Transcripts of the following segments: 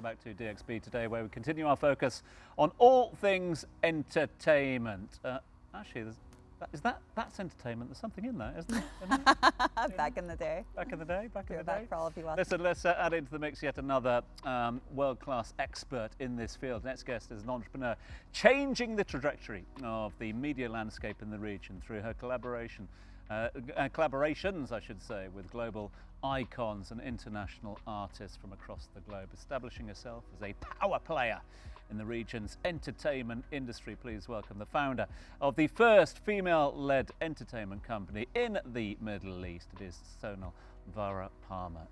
back to DXB today, where we continue our focus on all things entertainment. Actually, that's entertainment. There's something in that, isn't it? Back in the day. Back in the day. Back in the Back day. for all of you watching. Listen, let's add into the mix yet another world-class expert in this field. Next guest is an entrepreneur changing the trajectory of the media landscape in the region through her collaborations, I should say, with global icons and international artists from across the globe, establishing herself as a power player in the region's entertainment industry. Please welcome the founder of the first female-led entertainment company in the Middle East. It is Sonal Vara Parmar,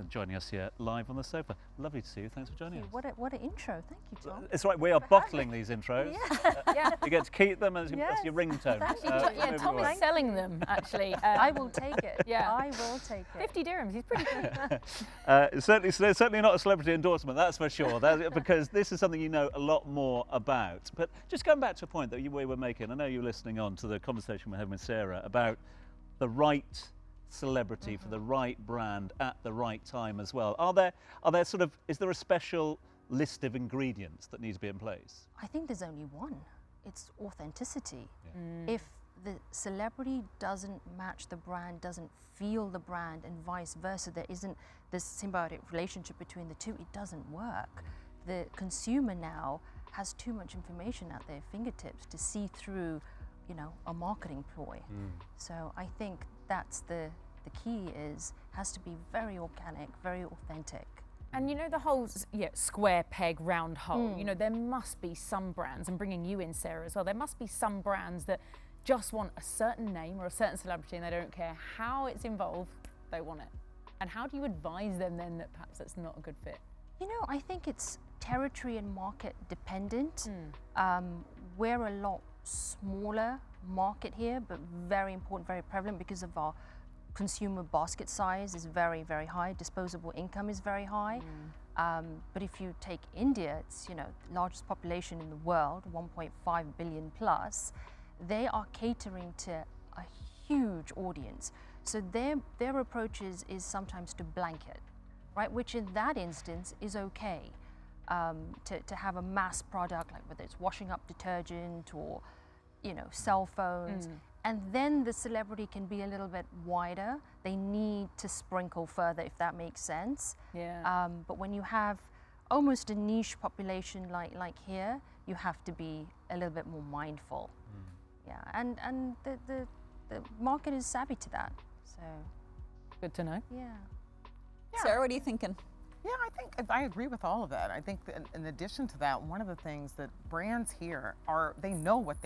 joining us here live on the sofa. Lovely to see you. Thanks for joining us. What an intro. Thank you, Tom. It's right. We are bottling these intros. Yeah. You get to keep them as your ringtone. Tom is selling them, actually. I will take it. Yeah. I will take it. 50 dirhams. He's pretty good. Certainly not a celebrity endorsement, that's for sure, because this is something you know a lot more about. But just going back to a point that we were making, I know you were listening on to the conversation we're having with Sarah about the right celebrity for the right brand at the right time as well. Is there a special list of ingredients that needs to be in place? I think there's only one. It's authenticity. Yeah. If the celebrity doesn't match the brand, doesn't feel the brand, and vice versa, there isn't this symbiotic relationship between the two, it doesn't work. The consumer now has too much information at their fingertips to see through, a marketing ploy. So I think that's the key has to be very organic, very authentic. And the whole square peg, round hole, there must be some brands, and bringing you in, Sarah, as well, there must be some brands that just want a certain name or a certain celebrity and they don't care how it's involved, they want it. And how do you advise them then that perhaps that's not a good fit? I think it's territory and market dependent. We're a lot smaller market here, but very important, very prevalent because of our consumer basket size is very, very high. Disposable income is very high. But if you take India, it's largest population in the world, 1.5 billion plus. They are catering to a huge audience. So their approach is sometimes to blanket, right? Which in that instance is okay. To have a mass product, like whether it's washing up detergent or cell phones, and then the celebrity can be a little bit wider. They need to sprinkle further, if that makes sense. Yeah. But when you have almost a niche population like here, you have to be a little bit more mindful. Yeah, and the market is savvy to that. So good to know. Yeah. Sarah, what are you thinking? Yeah, I think I agree with all of that. I think that in addition to that, one of the things that brands here they know what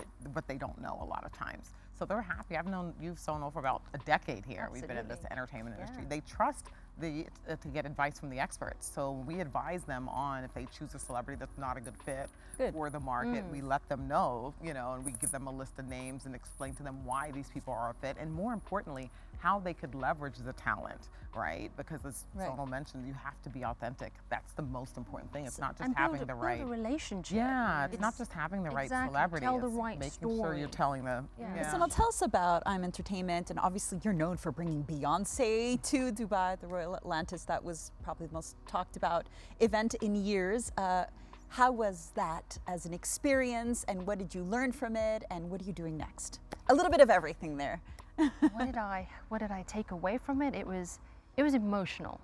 they don't know a lot of times. So they're happy. I've known you, Sonal, for about a decade here. Absolutely. We've been in this entertainment industry. They trust to get advice from the experts. So we advise them on if they choose a celebrity that's not a good fit for the market. We let them know, and we give them a list of names and explain to them why these people are a fit, and more importantly, how they could leverage the talent, right? Because as Sonal mentioned, you have to be authentic. That's the most important thing. It's not just having the right relationship. Yeah, it's not just having the right celebrity. Tell the it's right making story. sure you're telling the. Sonal, tell us about IAM Entertainment, and obviously you're known for bringing Beyonce to Dubai, the Royal Atlantis. That was probably the most talked about event in years. How was that as an experience, and what did you learn from it, and what are you doing next? A little bit of everything there. What did I take away from it? It was emotional.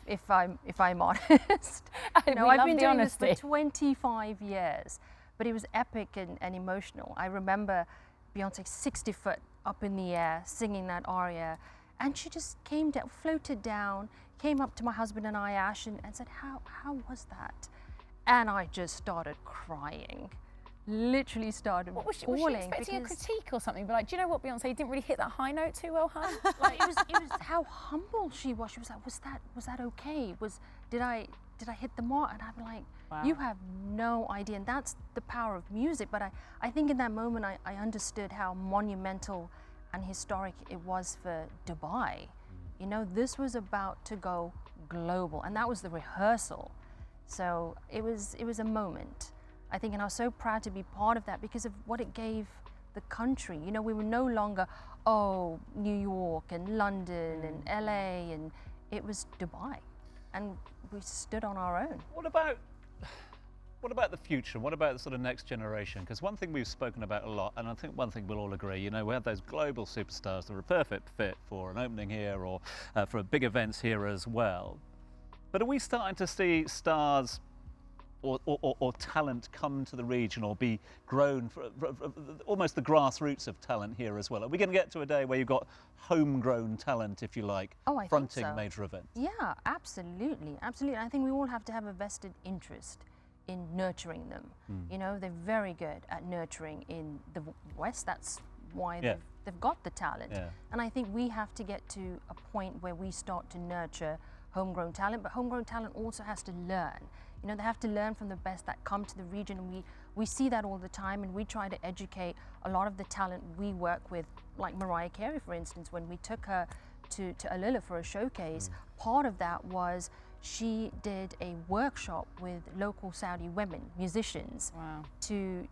If I'm honest. I've been doing this for 25 years, but it was epic and emotional. I remember Beyonce 60 foot up in the air singing that aria, and she just came down, floated down, came up to my husband and I, Ash, and said, how was that? And I just started crying. Literally started falling. Was she expecting a critique or something? But like, do you know what, Beyonce didn't really hit that high note too well, hun? Like, it was how humble she was. She was like, was that okay? Did I hit the mark? And I'm like, wow. You have no idea. And that's the power of music. But I think in that moment I understood how monumental and historic it was for Dubai. This was about to go global, and that was the rehearsal. So it was a moment, I think, and I was so proud to be part of that because of what it gave the country. We were no longer, New York and London and LA, and it was Dubai. and we stood on our own. What about the future? What about the sort of next generation? Because one thing we've spoken about a lot, and I think one thing we'll all agree, you know, we have those global superstars that are a perfect fit for an opening here or for big events here as well. But are we starting to see stars or talent come to the region or be grown for almost the grassroots of talent here as well? Are we going to get to a day where you've got homegrown talent, if you like, I fronting think so. major events? Yeah, absolutely, absolutely. I think we all have to have a vested interest in nurturing them. You know, they're very good at nurturing in the West. That's why they've got the talent. And I think we have to get to a point where we start to nurture homegrown talent, but homegrown talent also has to learn. You know, they have to learn from the best that come to the region. We see that all the time, and we try to educate a lot of the talent we work with, like Mariah Carey, for instance. When we took her to Alila for a showcase, part of that was she did a workshop with local Saudi women musicians to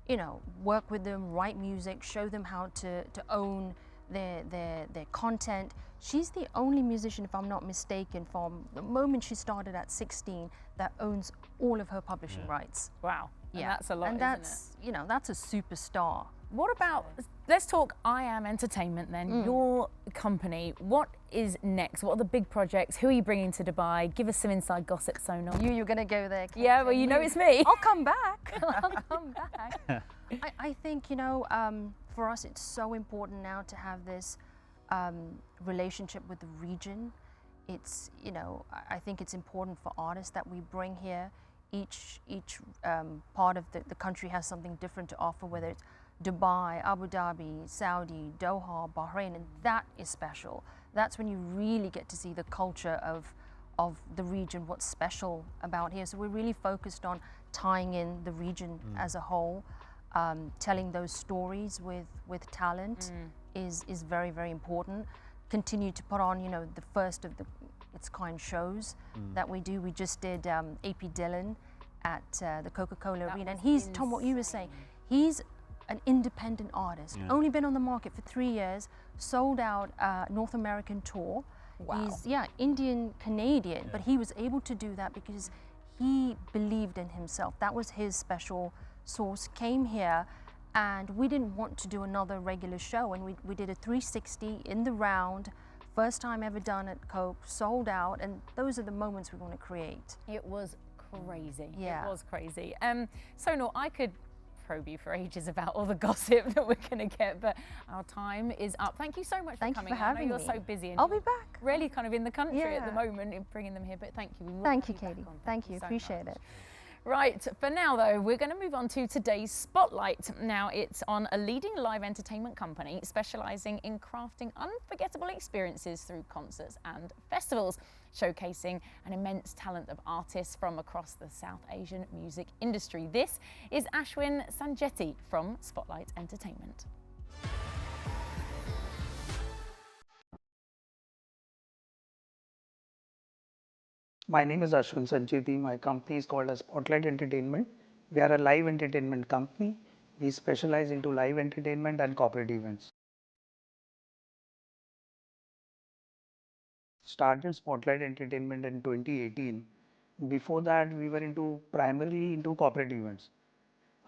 you know, work with them, write music, show them how to own their content. She's the only musician, if I'm not mistaken, from the moment she started at 16 that owns all of her publishing rights. Wow. Yeah, and that's a lot, and that's, you know, that's a superstar. What about, let's talk IAM Entertainment then, your company. What is next? What are the big projects? Who are you bringing to Dubai? Give us some inside gossip, Sonal. You're going to go there, Kate. Yeah, well, you know it's me. I'll come back. I'll come back. I think, you know, for us it's so important now to have this relationship with the region. It's, you know, I think it's important for artists that we bring here. Each part of the country has something different to offer, whether it's Dubai, Abu Dhabi, Saudi, Doha, Bahrain, and that is special. That's when you really get to see the culture of the region, what's special about here. So we're really focused on tying in the region as a whole. Telling those stories with talent is very, very important. Continue to put on, you know, the first of its kind shows that we do. We just did AP Dillon at the Coca-Cola Arena, and he's, Tom, what you were saying, he's an independent artist, only been on the market for 3 years, sold out North American tour. Wow. He's, Indian Canadian, but he was able to do that because he believed in himself. That was his special sauce. Came here, and we didn't want to do another regular show, and we did a 360 in the round, first time ever done at Coke, sold out, and those are the moments we want to create. It was crazy. Yeah. It was crazy. Sonal, I could probe you for ages about all the gossip that we're going to get, but our time is up. Thank you so much for coming. For having I know me. you're so busy, and I'll be back. really kind of in the country at the moment in bringing them here, but thank you. Thank you, Katie. Thank you. so Appreciate much. it. Right, for now though, we're going to move on to today's spotlight. Now, it's on a leading live entertainment company specialising in crafting unforgettable experiences through concerts and festivals, showcasing an immense talent of artists from across the South Asian music industry. This is Ashwin Sanjeti from Spotlight Entertainment. My name is Ashwin Sanjeti. My company is called as Spotlight Entertainment. We are a live entertainment company. We specialize into live entertainment and corporate events. Started Spotlight Entertainment in 2018. Before that, we were primarily into corporate events.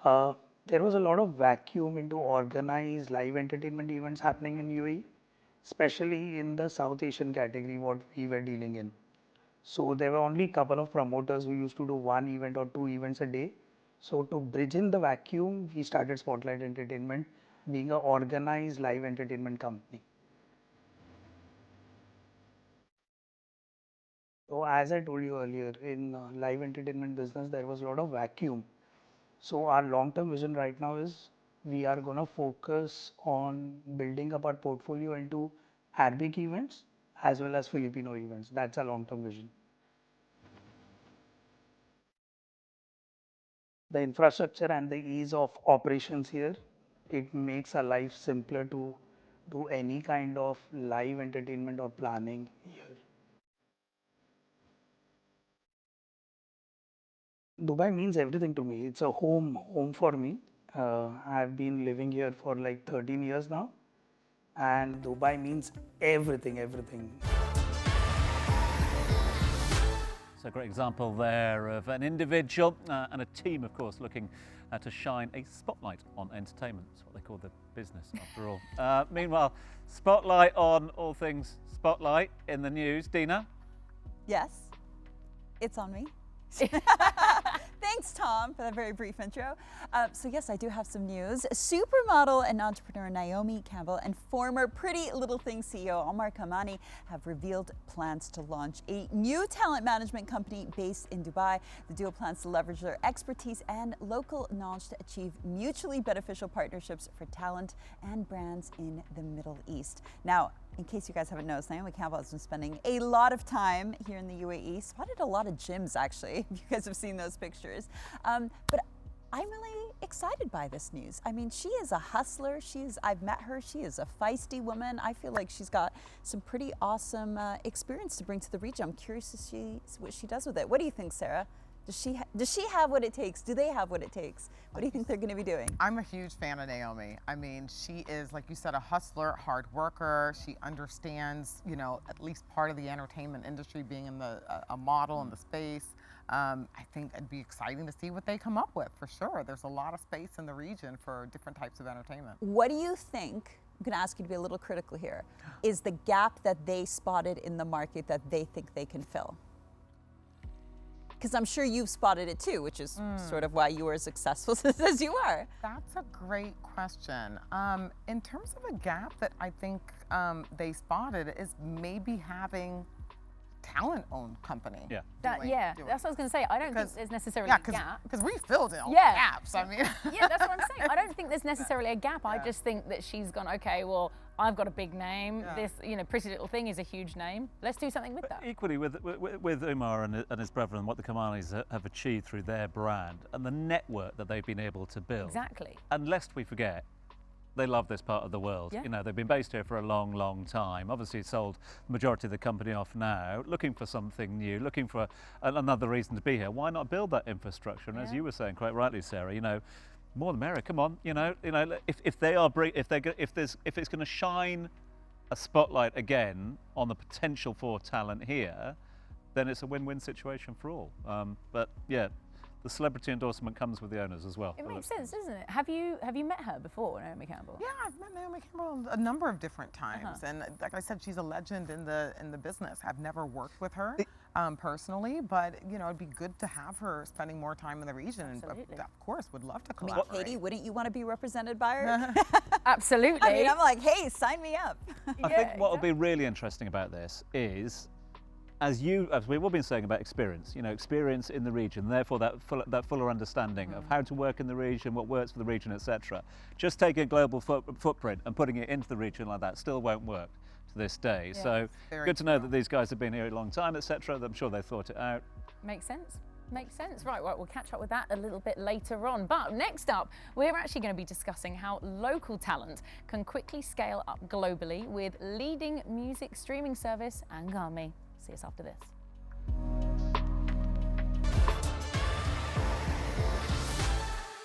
There was a lot of vacuum into organized live entertainment events happening in UAE, especially in the South Asian category, what we were dealing in. So there were only a couple of promoters who used to do one event or two events a day. So to bridge in the vacuum, we started Spotlight Entertainment, being an organized live entertainment company. So as I told you earlier, in live entertainment business, there was a lot of vacuum. So our long-term vision right now is we are going to focus on building up our portfolio into Arabic events as well as Filipino events. That's our long-term vision. The infrastructure and the ease of operations here, it makes our life simpler to do any kind of live entertainment or planning here. Dubai means everything to me. It's a home for me. I've been living here for like 13 years now, and Dubai means everything. So a great example there of an individual and a team, of course, looking to shine a spotlight on entertainment. That's what they call the business, after all. Meanwhile, spotlight on all things spotlight in the news. Dina? Yes, it's on me. Thanks, Tom, for that very brief intro. So yes, I do have some news. Supermodel and entrepreneur Naomi Campbell and former Pretty Little Things CEO Omar Kamani have revealed plans to launch a new talent management company based in Dubai. The duo plans to leverage their expertise and local knowledge to achieve mutually beneficial partnerships for talent and brands in the Middle East. Now, in case you guys haven't noticed, Naomi Campbell has been spending a lot of time here in the UAE. Spotted a lot of gyms, actually, if you guys have seen those pictures. But I'm really excited by this news. I mean, she is a hustler. I've met her. She is a feisty woman. I feel like she's got some pretty awesome experience to bring to the region. I'm curious to see what she does with it. What do you think, Sarah? Does she have what it takes? Do they have what it takes? What do you think they're going to be doing? I'm a huge fan of Naomi. I mean, she is, like you said, a hustler, hard worker. She understands, you know, at least part of the entertainment industry, being in a model in the space. I think it'd be exciting to see what they come up with, for sure. There's a lot of space in the region for different types of entertainment. What do you think? I'm going to ask you to be a little critical here. Is the gap that they spotted in the market that they think they can fill? Because I'm sure you've spotted it too, which is sort of why you are as successful as you are. That's a great question. In terms of a gap that I think they spotted is maybe having talent-owned company. Yeah. That's what I was going to say. I don't think there's necessarily a gap. Because we filled in all the Yeah. gaps. I mean, Yeah, that's what I'm saying. I don't think there's necessarily a gap. I just think that she's gone, okay, well, I've got a big name. Yeah. This, you know, Pretty Little Thing is a huge name. Let's do something with that. Equally with Umar and his brother and what the Kamanis have achieved through their brand and the network that they've been able to build. Exactly. And lest we forget, they love this part of the world. Yeah. You know, they've been based here for a long, long time. Obviously sold the majority of the company off now, looking for something new, looking for another reason to be here. Why not build that infrastructure? And as you were saying quite rightly, Sarah, you know, more the merrier. Come on, you know, if it's going to shine a spotlight again on the potential for talent here, then it's a win-win situation for all. But yeah, the celebrity endorsement comes with the owners as well. It makes sense, doesn't it? Have you met her before, Naomi Campbell? yeah, I've met Naomi Campbell a number of different times, and like I said, she's a legend in the business. I've never worked with her personally, but you know, it'd be good to have her spending more time in the region. Absolutely. And of course, would love to I mean, collaborate. Katie, wouldn't you want to be represented by her? Absolutely. I mean, I'm like, hey, sign me up. I think what will be really interesting about this is, as we've all been saying about experience, you know, experience in the region, therefore that fuller understanding of how to work in the region, what works for the region, etc. Just taking a global footprint and putting it into the region like that still won't work to this day. Yeah. So Very good to know true. that these guys have been here a long time, etc. I'm sure they thought it out. Makes sense. Makes sense. Right, we'll catch up with that a little bit later on. But next up, we're actually going to be discussing how local talent can quickly scale up globally with leading music streaming service Angami. See us after this.